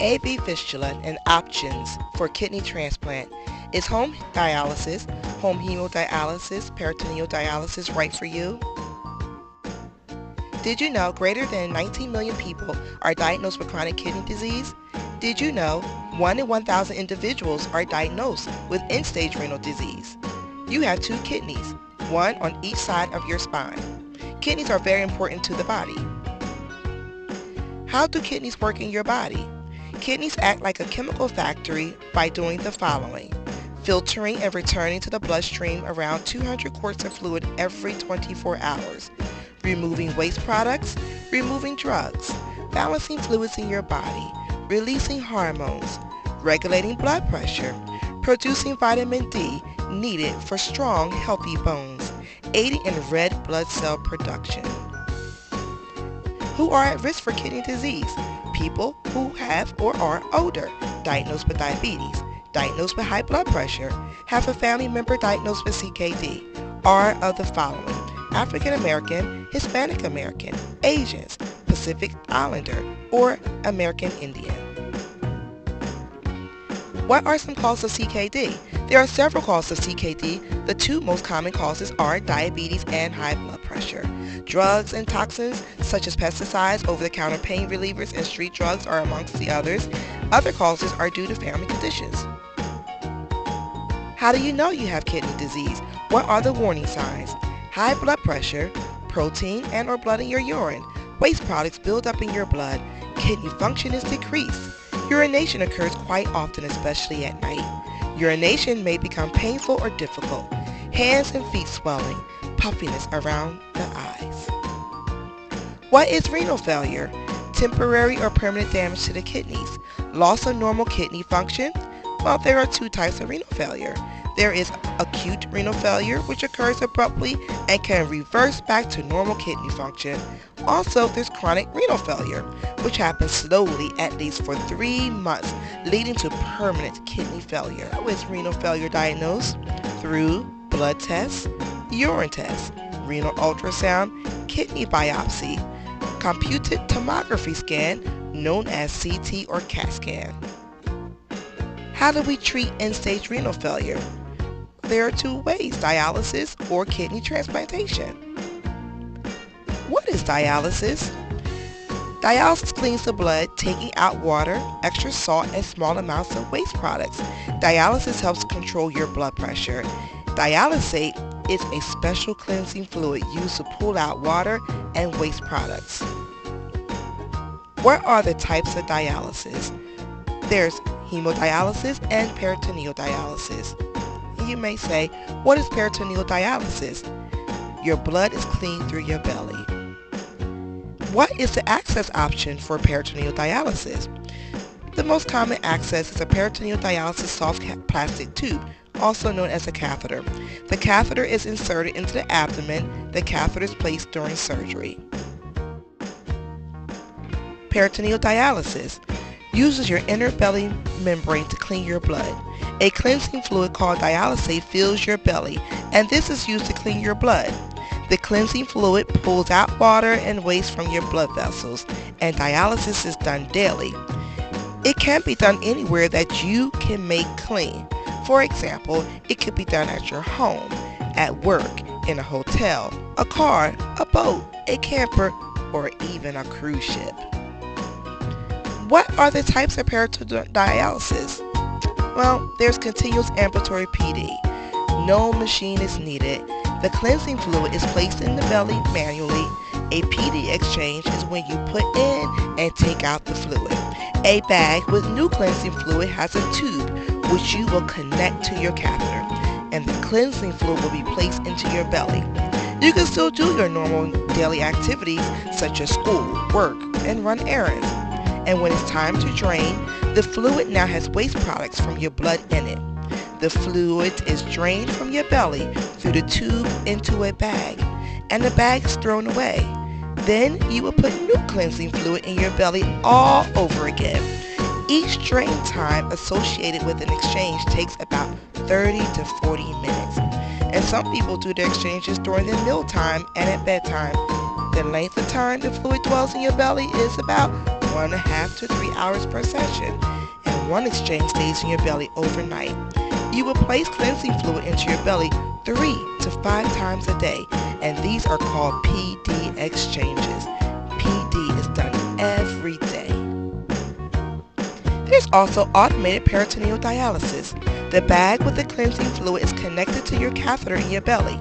A/B fistula and options for kidney transplant. Is home dialysis, home hemodialysis, peritoneal dialysis right for you? Did you know greater than 19 million people are diagnosed with chronic kidney disease? Did you know 1 in 1,000 individuals are diagnosed with end-stage renal disease? You have 2 kidneys, one on each side of your spine. Kidneys are very important to the body. How do kidneys work in your body? Kidneys act like a chemical factory by doing the following: filtering and returning to the bloodstream around 200 quarts of fluid every 24 hours, removing waste products, removing drugs, balancing fluids in your body, releasing hormones, regulating blood pressure, producing vitamin D needed for strong, healthy bones, aiding in red blood cell production. Who are at risk for kidney disease? People who have or are older, diagnosed with diabetes, diagnosed with high blood pressure, have a family member diagnosed with CKD, are of the following: African American, Hispanic American, Asians, Pacific Islander, or American Indian. What are some causes of CKD? There are several causes of CKD. The 2 most common causes are diabetes and high blood pressure. Drugs and toxins such as pesticides, over-the-counter pain relievers, and street drugs are amongst the others. Other causes are due to family conditions. How do you know you have kidney disease? What are the warning signs? High blood pressure, protein and or blood in your urine, waste products build up in your blood, kidney function is decreased. Urination occurs quite often, especially at night. Urination may become painful or difficult. Hands and feet swelling, puffiness around the eyes. What is renal failure? Temporary or permanent damage to the kidneys. Loss of normal kidney function? Well, there are 2 types of renal failure. There is acute renal failure, which occurs abruptly and can reverse back to normal kidney function. Also, there's chronic renal failure, which happens slowly at least for 3 months, leading to permanent kidney failure. How is renal failure diagnosed? Through blood tests, urine tests, renal ultrasound, kidney biopsy, computed tomography scan, known as CT or CAT scan. How do we treat end-stage renal failure? There are 2 ways: dialysis or kidney transplantation. What is dialysis? Dialysis cleans the blood, taking out water, extra salt, and small amounts of waste products. Dialysis helps control your blood pressure. Dialysate is a special cleansing fluid used to pull out water and waste products. What are the types of dialysis? There's hemodialysis and peritoneal dialysis. You may say, what is peritoneal dialysis? Your blood is cleaned through your belly. What is the access option for peritoneal dialysis? The most common access is a peritoneal dialysis soft plastic tube, also known as a catheter. The catheter is inserted into the abdomen. The catheter is placed during surgery. Peritoneal dialysis uses your inner belly membrane to clean your blood. A cleansing fluid called dialysate fills your belly, and this is used to clean your blood. The cleansing fluid pulls out water and waste from your blood vessels, and dialysis is done daily. It can be done anywhere that you can make clean. For example, it could be done at your home, at work, in a hotel, a car, a boat, a camper, or even a cruise ship. What are the types of peritoneal dialysis? Well, there's continuous ambulatory PD. No machine is needed. The cleansing fluid is placed in the belly manually. A PD exchange is when you put in and take out the fluid. A bag with new cleansing fluid has a tube which you will connect to your catheter, and the cleansing fluid will be placed into your belly. You can still do your normal daily activities such as school, work, and run errands. And when it's time to drain, the fluid now has waste products from your blood in it. The fluid is drained from your belly through the tube into a bag, and the bag is thrown away. Then you will put new cleansing fluid in your belly all over again. Each drain time associated with an exchange takes about 30 to 40 minutes. And some people do their exchanges during their meal time and at bedtime. The length of time the fluid dwells in your belly is about 1.5 to 3 hours per session, and one exchange stays in your belly overnight. You will place cleansing fluid into your belly 3 to 5 times a day, and these are called PD exchanges. PD is done every day. There's also automated peritoneal dialysis. The bag with the cleansing fluid is connected to your catheter in your belly.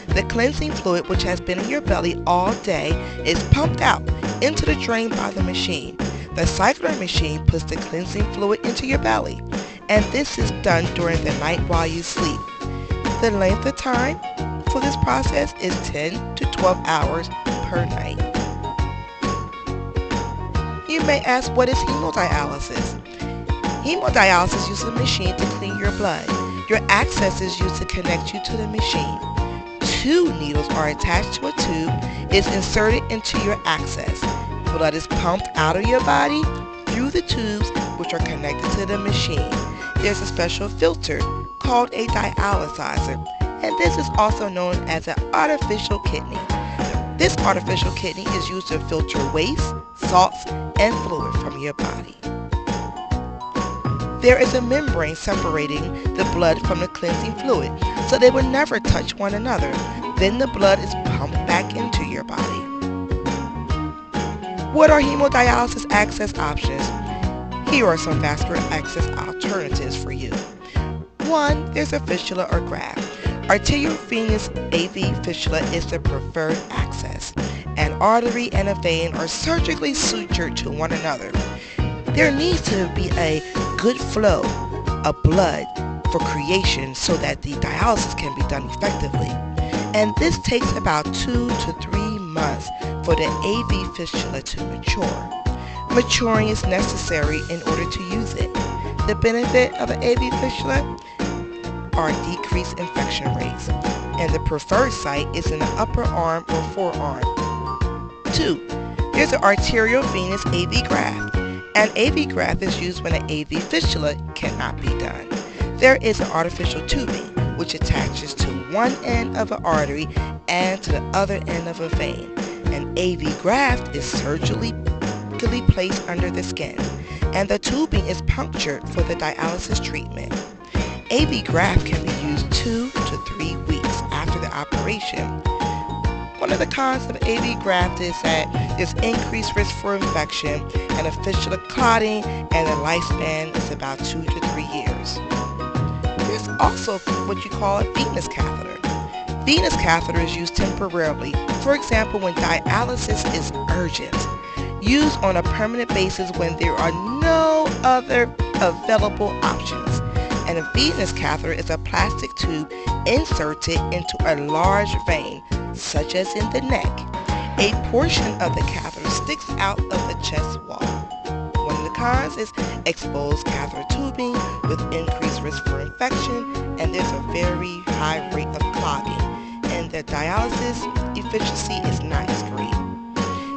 The cleansing fluid, which has been in your belly all day, is pumped out into the drain by the machine. The cycler machine puts the cleansing fluid into your belly, and this is done during the night while you sleep. The length of time for this process is 10 to 12 hours per night. You may ask, what is hemodialysis? Hemodialysis uses a machine to clean your blood. Your access is used to connect you to the machine. 2 needles are attached to a tube, is inserted into your access. Blood is pumped out of your body through the tubes, which are connected to the machine. There's a special filter called a dialyzer, and this is also known as an artificial kidney. This artificial kidney is used to filter waste, salts, and fluid from your body. There is a membrane separating the blood from the cleansing fluid, so they will never touch one another. Then the blood is pumped back into your body. What are hemodialysis access options? Here are some vascular access alternatives for you. 1. There's a fistula or graft. Arteriovenous AV fistula is the preferred access. An artery and a vein are surgically sutured to one another. There needs to be a good flow of blood for creation so that the dialysis can be done effectively. And this takes about 2 to 3 months for the AV fistula to mature. Maturing is necessary in order to use it. The benefit of an AV fistula are decreased infection rates, and the preferred site is in the upper arm or forearm. 2. There's an arteriovenous AV graft. An AV graft is used when an AV fistula cannot be done. There is an artificial tubing which attaches to one end of an artery and to the other end of a vein. An AV graft is surgically placed under the skin, and the tubing is punctured for the dialysis treatment. AV graft can be used 2 to 3 weeks after the operation. One of the cons of AV graft is that there's increased risk for infection and a fistula clotting, and the lifespan is about 2 to 3 years. There's also what you call a venous catheter. Venous catheter is used temporarily, for example when dialysis is urgent. Used on a permanent basis when there are no other available options. And a venous catheter is a plastic tube inserted into a large vein, such as in the neck. A portion of the catheter sticks out of the chest wall. One of the cons is exposed catheter tubing with increased risk for infection, and there's a very high rate of clogging, and the dialysis efficiency is not as great.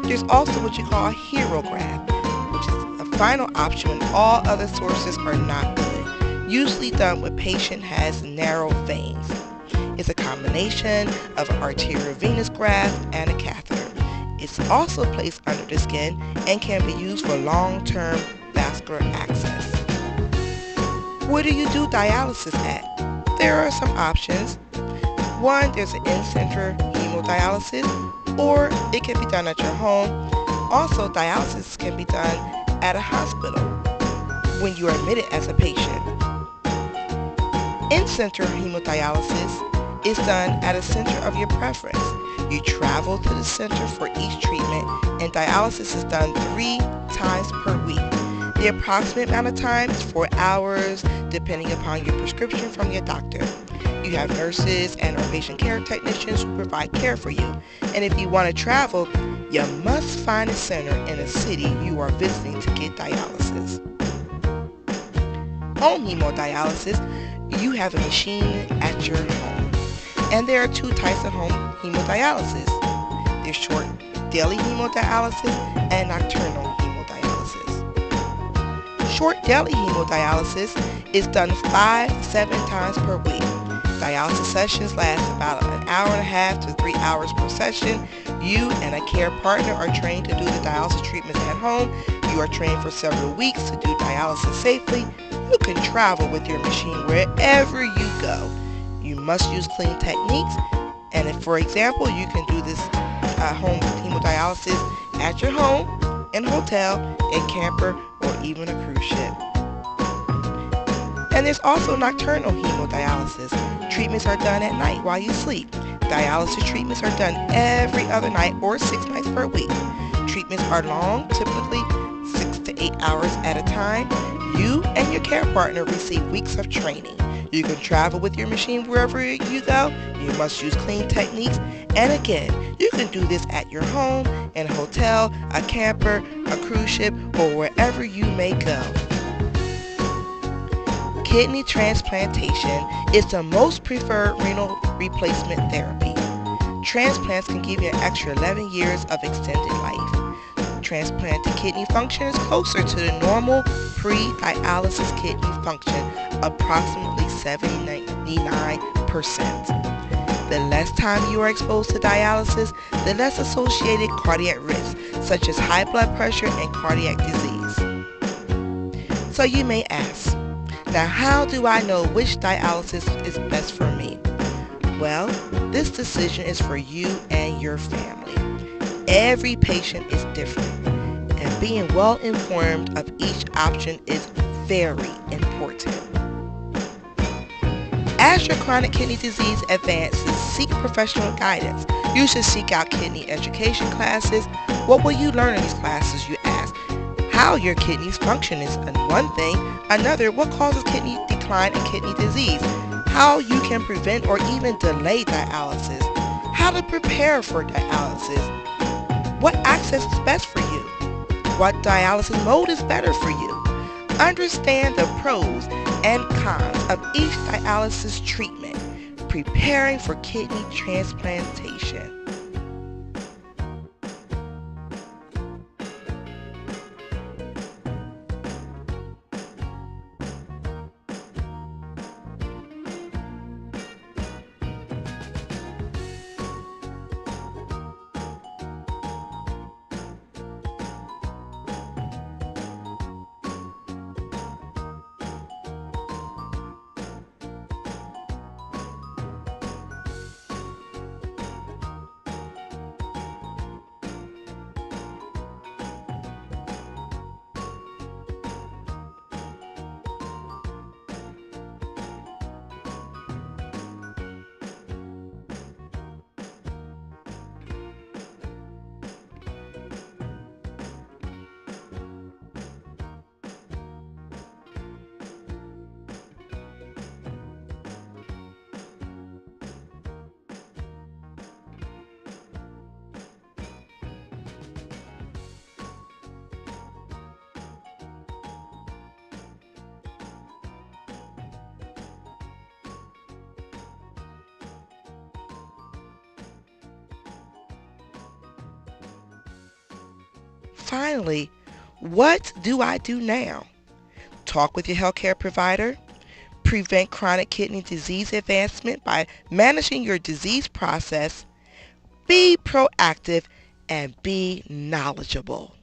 There's also what you call a hero graft, which is a final option when all other sources are not good, usually done when patient has narrow veins. It's a combination of an arteriovenous graft and a catheter. It's also placed under the skin and can be used for long-term vascular access. Where do you do dialysis at? There are some options. 1, there's an in-center hemodialysis, or it can be done at your home. Also, dialysis can be done at a hospital when you are admitted as a patient. In-center hemodialysis is done at a center of your preference. You travel to the center for each treatment, and dialysis is done 3 times per week. The approximate amount of time is 4 hours, depending upon your prescription from your doctor. You have nurses and or patient care technicians who provide care for you. And if you want to travel, you must find a center in a city you are visiting to get dialysis. Home hemodialysis, you have a machine at your home. And there are 2 types of home hemodialysis. There's short daily hemodialysis and nocturnal hemodialysis. Short daily hemodialysis is done 5 to 7 times per week. Dialysis sessions last about an hour and a half to 3 hours per session. You and a care partner are trained to do the dialysis treatments at home. you are trained for several weeks to do dialysis safely, you can travel with your machine wherever you go. You must use clean techniques, and if, for example, you can do this home hemodialysis at your home, in a hotel, in camper, or even a cruise ship. And there's also nocturnal hemodialysis. Treatments are done at night while you sleep. Dialysis treatments are done every other night or 6 nights per week. Treatments are long, typically 6 to 8 hours at a time. You and your care partner receive weeks of training. You can travel with your machine wherever you go. You must use clean techniques. And again, you can do this at your home, in a hotel, a camper, a cruise ship, or wherever you may go. Kidney transplantation is the most preferred renal replacement therapy. Transplants can give you an extra 11 years of extended life. Transplanted kidney function is closer to the normal pre-dialysis kidney function, approximately 79%. The less time you are exposed to dialysis, the less associated cardiac risks, such as high blood pressure and cardiac disease. So you may ask, now how do I know which dialysis is best for me? Well, this decision is for you and your family. Every patient is different, and being well informed of each option is very important. As your chronic kidney disease advances, seek professional guidance. You should seek out kidney education classes. What will you learn in these classes, you ask? How your kidneys function is one thing. Another, what causes kidney decline and kidney disease? How you can prevent or even delay dialysis. How to prepare for dialysis. What access is best for you? What dialysis mode is better for you? Understand the pros and cons of each dialysis treatment. Preparing for kidney transplantation. Finally, what do I do now? Talk with your healthcare provider. Prevent chronic kidney disease advancement by managing your disease process. Be proactive and be knowledgeable.